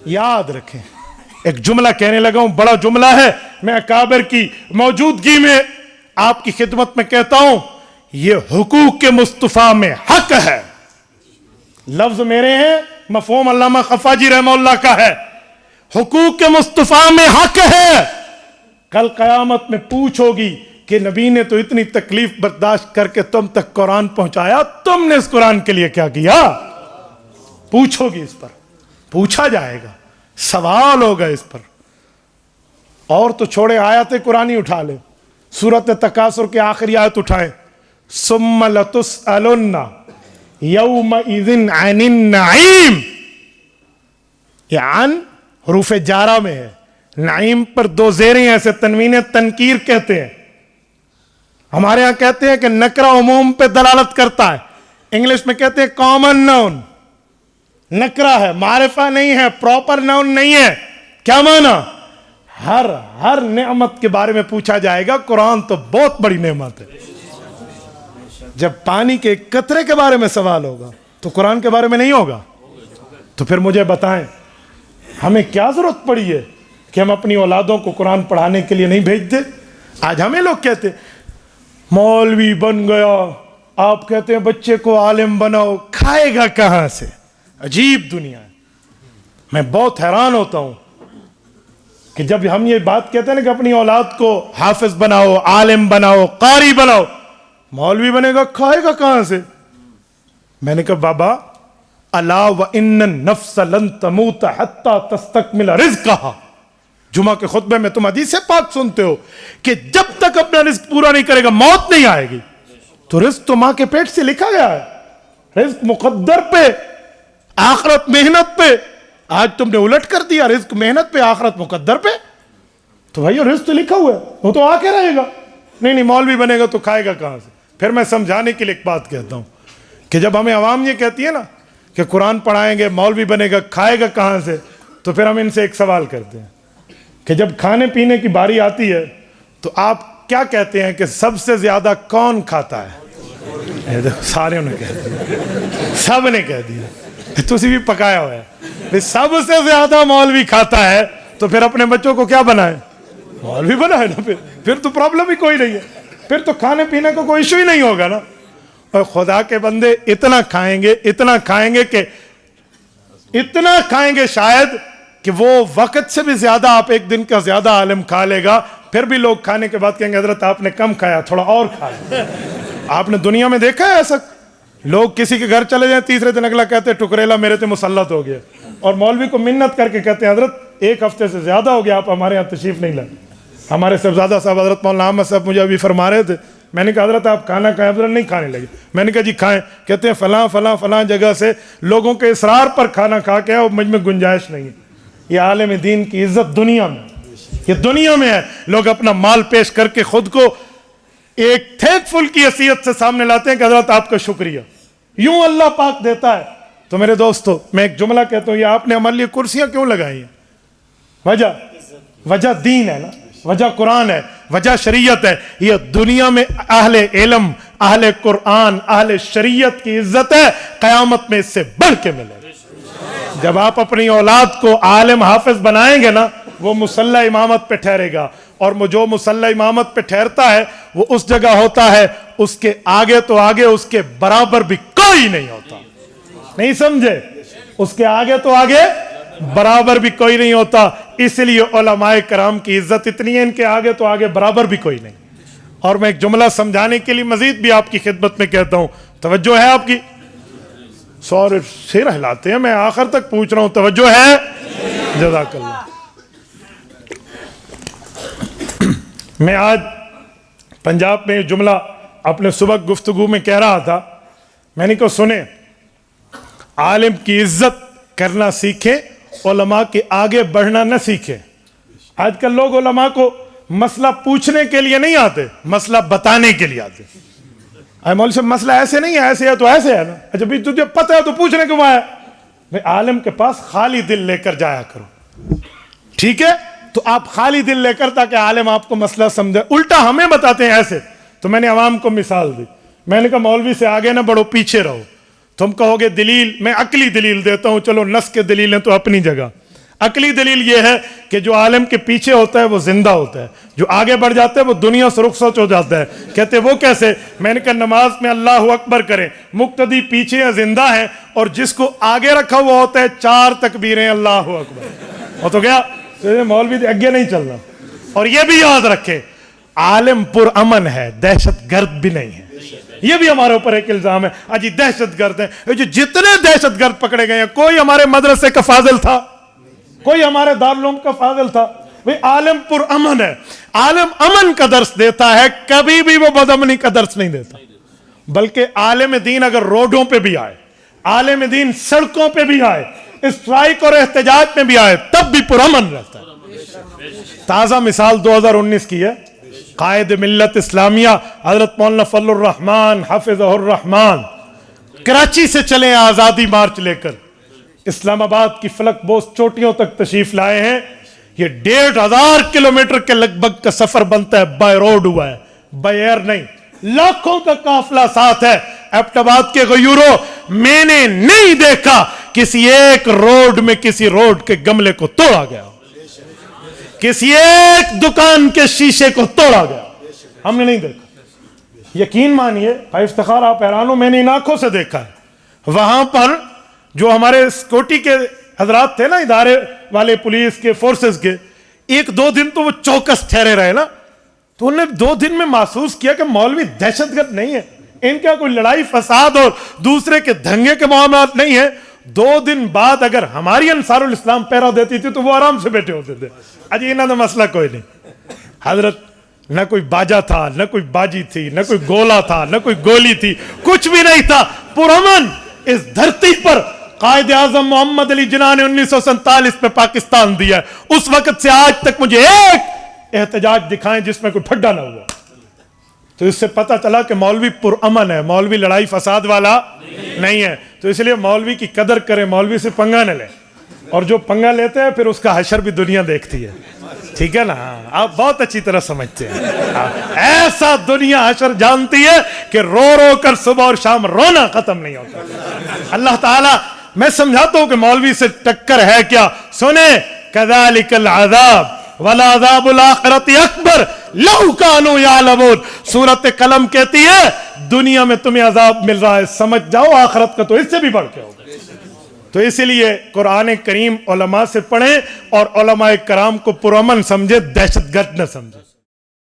याद रखें, एक जुमला कहने लगा हूं, बड़ा जुमला है, मैं अकाबिर की मौजूदगी में आपकी खिदमत में कहता हूं, ये हुकूक के मुस्तफा में हक है। लफ्ज मेरे हैं, मफहूम अल्लामा खफाजी रहमतुल्लाह का है। हुकूक के मुस्तफा में हक है। कल कयामत में पूछ होगी कि नबी ने तो इतनी तकलीफ बर्दाश्त करके तुम तक कुरान पहुंचाया, तुमने इस कुरान के लिए क्या किया? पूछोगी, इस पर पूछा जाएगा, सवाल होगा इस पर। और तो छोड़े, आयत कुरानी उठा ले, सूरत तकासुर की आखिरी आयत उठाएं, सुम्मा लतुसअलुन्ना यौमइज़िन अनिन नईम। ये अन हरूफ जारा में है, नईम पर दो जेरें ऐसे तनवीन तनकीर कहते हैं। हमारे यहां कहते हैं कि नकरा उमूम पे दलालत करता है, इंग्लिश में कहते हैं कॉमन नाउन। नकरा है, मारिफा नहीं है, प्रॉपर नाउन नहीं है। क्या माना? हर नेमत के बारे में पूछा जाएगा। कुरान तो बहुत बड़ी नेमत है। जब पानी के कतरे के बारे में सवाल होगा तो कुरान के बारे में नहीं होगा? तो फिर मुझे बताएं, हमें क्या जरूरत पड़ी है कि हम अपनी औलादों को कुरान पढ़ाने के लिए नहीं भेजते? आज हमें लोग कहते मौलवी बन गया, आप कहते हैं बच्चे को आलिम बनाओ, खाएगा कहां से? अजीब दुनिया है। मैं बहुत हैरान होता हूं कि जब हम ये बात कहते हैं ना कि अपनी औलाद को हाफिज बनाओ, आलिम बनाओ, कारी बनाओ, मौलवी बनेगा, खाएगा कहां से? मैंने कहा बाबा, अला व इन्न नफ्स लन तमूत हत्ता तस्तकमिल रिज़्क़हा। जुमा के खुतबे में तुम हदीस पाक सुनते हो कि जब तक अपना रिज्क पूरा नहीं करेगा मौत नहीं आएगी। तो रिज्क तो मां के पेट से लिखा गया है, रिज्क मुकद्दर पे, आखिरत मेहनत पे। आज तुमने उलट कर दिया, रिज्क मेहनत पे, आखिरत मुकद्दर पे। तो भाई रिज्क तो लिखा हुआ है, वो तो आके रहेगा। नहीं मौलवी बनेगा तो खाएगा कहां से? फिर मैं समझाने के लिए एक बात कहता हूं कि जब हमें अवाम ये कहती है ना कि कुरान पढ़ाएंगे, मौलवी बनेगा, खाएगा कहां से, तो फिर हम इनसे एक सवाल करते हैं कि जब खाने पीने की बारी आती है तो आप क्या कहते हैं कि सबसे ज्यादा कौन खाता है? सारे ने कह दिया, सब ने कह दिया, तुसी भी पकाया हुआ है। सबसे ज्यादा मौलवी खाता है, तो फिर अपने बच्चों को क्या बनाए? मौलवी बनाए ना। फिर तो प्रॉब्लम ही कोई नहीं है, फिर तो खाने पीने को कोई इशू ही नहीं होगा ना। और खुदा के बंदे इतना खाएंगे, इतना खाएंगे कि इतना खाएंगे शायद कि वो वक्त से भी ज्यादा आप एक दिन का ज्यादा आलिम खा लेगा। फिर भी लोग खाने के बाद कहेंगे हजरत आपने कम खाया, थोड़ा और खाया। आपने दुनिया में देखा है ऐसा? लोग किसी के घर चले जाए, तीसरे दिन अगला कहते हैं टुकरेला मेरे पे मुसल्लत हो गया, और मौलवी को मिन्नत करके कहते हैं हजरत एक हफ्ते से ज्यादा हो गया आप हमारे यहाँ तशरीफ नहीं लाए। हमारे साहबजादा साहब हजरत मौलाना अहमद साहब मुझे अभी फरमा रहे थे, मैंने कहा हजरत आप खाना खाएं? हजरत नहीं खाने लगे। मैंने कहा जी खाएं। कहते हैं फलां जगह से लोगों के इसरार पर खाना खा के और मुझ में गुंजाइश नहीं है। ये आलिम दीन की इज्जत दुनिया में, ये दुनिया में है। लोग अपना माल पेश करके खुद को एक थैंकफुल की हैसियत से सामने लाते हैं कि हजरत आपका शुक्रिया। यूं अल्लाह पाक देता है। तो मेरे दोस्तों, मैं एक जुमला कहता हूं, ये आपने हमारे लिए कुर्सियां क्यों लगाई हैं? वजह दीन है ना, वजह कुरान है, वजह शरीयत है। ये दुनिया में अहले इल्म, अहले कुरान, अहले शरीयत की इज्जत है, कयामत में इससे बढ़ के मिले। जब आप अपनी औलाद को आलिम हाफिज बनाएंगे ना, वो मुसल्ला इमामत पे ठहरेगा, और वो जो मुसल्ला इमामत पे ठहरता है वो उस जगह होता है, उसके आगे तो आगे उसके बराबर भी कोई नहीं होता। नहीं समझे? उसके आगे तो आगे बराबर भी कोई नहीं होता। इसलिए उलमाए कराम की इज्जत इतनी है, इनके आगे तो आगे बराबर भी कोई नहीं। और मैं एक जुमला समझाने के लिए मजीद भी आपकी खिदमत में कहता हूं, तवज्जो है आपकी? सौर सिर हिलाते हैं, मैं आखिर तक पूछ रहा हूं, तवज्जो है? जज़ाकल्लाह। मैं आज पंजाब में जुमला अपने सुबह गुफ्तगू में कह रहा था, मैंने कहा सुने, आलिम की इज्जत करना सीखे, उलमा के आगे बढ़ना न सीखे। आजकल लोग उलमा को मसला पूछने के लिए नहीं आते, मसला बताने के लिए आते। अरे मौलवी साहब मसला ऐसे नहीं है, ऐसे है तो ऐसे है ना। अच्छा भाई तुझे पता है तो पूछने क्यों आया? भाई आलिम के पास खाली दिल लेकर जाया करो, ठीक है? तो आप खाली दिल लेकर, ताकि आलिम आपको मसला समझे। उल्टा हमें बताते हैं ऐसे। तो मैंने अवाम को मिसाल दी, मैंने कहा मौलवी से आगे ना बढ़ो, पीछे रहो। तुम कहोगे दलील, मैं अकली दलील देता हूं, चलो नस के दलील है तो अपनी जगह। عقلی دلیل یہ ہے کہ جو عالم کے پیچھے ہوتا ہے وہ زندہ ہوتا ہے، جو آگے بڑھ جاتا ہے وہ دنیا سے رخصت ہو جاتا ہے. کہتے وہ کیسے؟ میں نے کہا نماز میں اللہ اکبر کریں، مقتدی پیچھے یا زندہ ہے، اور جس کو آگے رکھا ہوا ہوتا ہے 4 تکبیریں اللہ اکبر، وہ تو گیا مولوی آگے نہیں چلنا. اور یہ بھی یاد رکھے عالم پر امن ہے، دہشت گرد بھی نہیں ہے. یہ بھی ہمارے اوپر ایک الزام ہے، اجی دہشت گرد ہیں. جو جتنے دہشت گرد پکڑے گئے ہیں، کوئی ہمارے مدرسے کا فاضل تھا، کوئی ہمارے دارالعلوم کا فاضل تھا؟ عالم پر امن ہے، عالم امن کا درس دیتا ہے، کبھی بھی وہ بدامنی کا درس نہیں دیتا. بلکہ عالم دین اگر روڈوں پہ بھی آئے، عالم دین سڑکوں پہ بھی آئے، اسٹرائک اور احتجاج میں بھی آئے، تب بھی پر امن رہتا ہے. تازہ مثال 2019 کی ہے. قائد ملت اسلامیہ حضرت مولانا فضل الرحمان حافظہ الرحمان کراچی سے چلے آزادی مارچ لے کر اسلام آباد کی فلک بوس چوٹیوں تک تشریف لائے ہیں. یہ 1500 کلومیٹر کے لگ بھگ کا سفر بنتا ہے، بائی روڈ ہوا ہے، بائی ایئر نہیں. لاکھوں کا قافلہ ساتھ ہے. ایبٹ آباد کے غیوروں، میں نے نہیں دیکھا کسی ایک روڈ میں کسی روڈ کے گملے کو توڑا گیا، کسی ایک دکان کے شیشے کو توڑا گیا، ہم نے نہیں دیکھا. یقین مانیے افتخار، آپ حیران ہو، میں نے ان آنکھوں سے دیکھا ہے. وہاں پر جو ہمارے سیکورٹی کے حضرات تھے نا، ادارے والے، پولیس کے، فورسز کے، 1-2 دن تو وہ چوکس ٹھہرے رہے نا، تو انہوں نے 2 دن میں محسوس کیا کہ مولوی دہشت گرد نہیں ہے، ان کا کوئی لڑائی فساد اور دوسرے کے دھنگے کے معاملات نہیں ہے. 2 دن بعد اگر ہماری انصار الاسلام پہرا دیتی تھی تو وہ آرام سے بیٹھے ہوتے تھے. اجی انہوں نے مسئلہ کوئی نہیں. حضرت نہ کوئی باجا تھا، نہ کوئی باجی تھی، نہ کوئی گولا تھا، نہ کوئی گولی تھی، کچھ بھی نہیں تھا. پرامن اس دھرتی پر قائد اعظم محمد علی جناح نے 1947 میں پاکستان دیا ہے. اس وقت سے آج تک مجھے ایک احتجاج دکھائیں جس میں کوئی پھڈا نہ ہوا. تو اس سے پتہ چلا کہ مولوی پر امن ہے، مولوی لڑائی فساد والا نہیں ہے. تو اس لیے مولوی کی قدر کریں، مولوی سے پنگا نہ لیں، اور جو پنگا لیتے ہیں پھر اس کا حشر بھی دنیا دیکھتی ہے. ٹھیک ہے نا؟ آپ بہت اچھی طرح سمجھتے ہیں. ایسا دنیا حشر جانتی ہے کہ رو رو کر صبح اور شام رونا ختم نہیں ہوتا. اللہ تعالیٰ، میں سمجھاتا ہوں کہ مولوی سے ٹکر ہے کیا. سنیں، کذالک العذاب ولعذاب الآخرۃ اکبر لو کانوا یعلمون. سورۃ قلم کہتی ہے دنیا میں تمہیں عذاب مل رہا ہے، سمجھ جاؤ آخرت کا تو اس سے بھی بڑھ کے ہوگا. تو اسی لیے قرآن کریم علماء سے پڑھیں اور علماء کرام کو پرامن سمجھے، دہشت گرد نہ سمجھے.